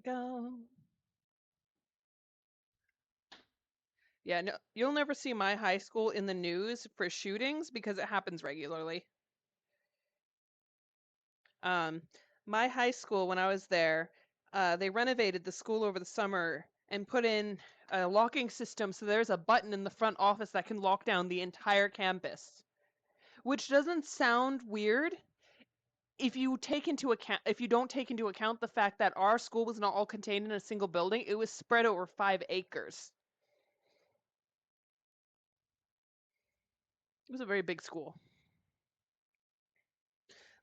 Go. Yeah, no, you'll never see my high school in the news for shootings because it happens regularly. Um, my high school, when I was there, they renovated the school over the summer and put in a locking system so there's a button in the front office that can lock down the entire campus, which doesn't sound weird if you don't take into account the fact that our school was not all contained in a single building. It was spread over 5 acres. It was a very big school.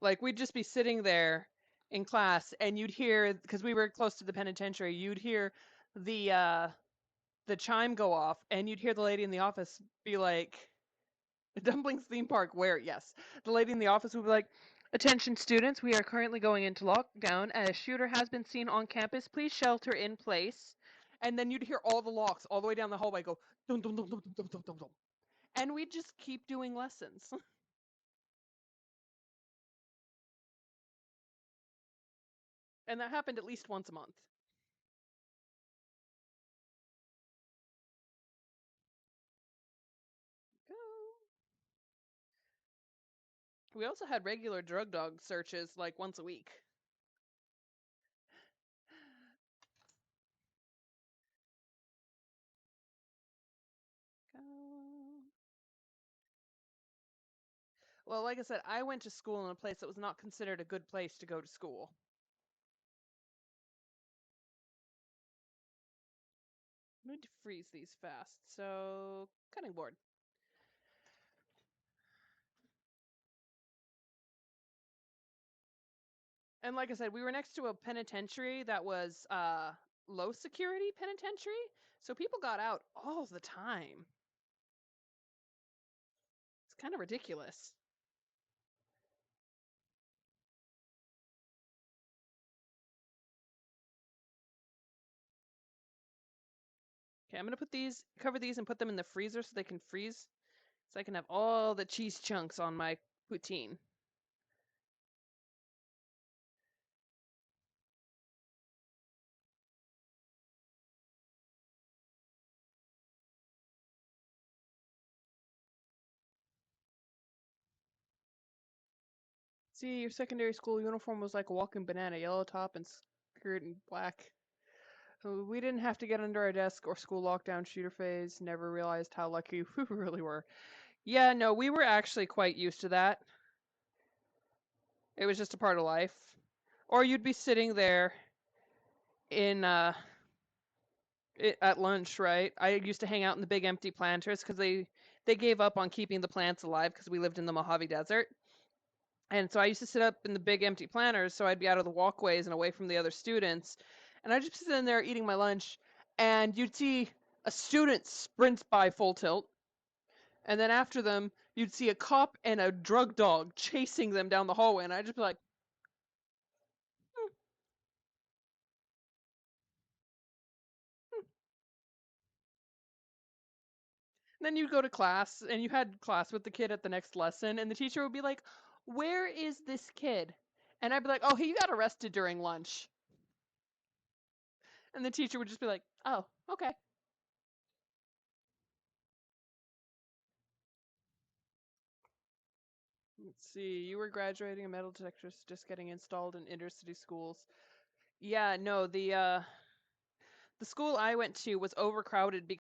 Like we'd just be sitting there in class and you'd hear, because we were close to the penitentiary, you'd hear the uh the chime go off and you'd hear the lady in the office be like, Dumplings theme park where? Yes. The lady in the office would be like, "Attention students, we are currently going into lockdown. A shooter has been seen on campus. Please shelter in place." And then you'd hear all the locks all the way down the hallway go dum dum dum dum dum dum dum dum. And we'd just keep doing lessons. And that happened at least once a month. We also had regular drug dog searches like once a week. Well, like I said, I went to school in a place that was not considered a good place to go to school. I need to freeze these fast. So, cutting board. And like I said, we were next to a penitentiary that was low security penitentiary, so people got out all the time. It's kind of ridiculous. Okay, I'm gonna cover these and put them in the freezer so they can freeze, so I can have all the cheese chunks on my poutine. See, your secondary school uniform was like a walking banana, yellow top and skirt and black. We didn't have to get under our desk or school lockdown shooter phase. Never realized how lucky we really were. Yeah, no, we were actually quite used to that. It was just a part of life. Or you'd be sitting there in at lunch, right? I used to hang out in the big empty planters because they gave up on keeping the plants alive because we lived in the Mojave Desert. And so I used to sit up in the big empty planters so I'd be out of the walkways and away from the other students. And I'd just be sitting there eating my lunch and you'd see a student sprint by full tilt. And then after them, you'd see a cop and a drug dog chasing them down the hallway. And I'd just be like, hmm. Then you'd go to class and you had class with the kid at the next lesson. And the teacher would be like, "Where is this kid?" And I'd be like, "Oh, he got arrested during lunch." And the teacher would just be like, "Oh, okay." Let's see. You were graduating, and metal detectors just getting installed in intercity schools. Yeah, no, the school I went to was overcrowded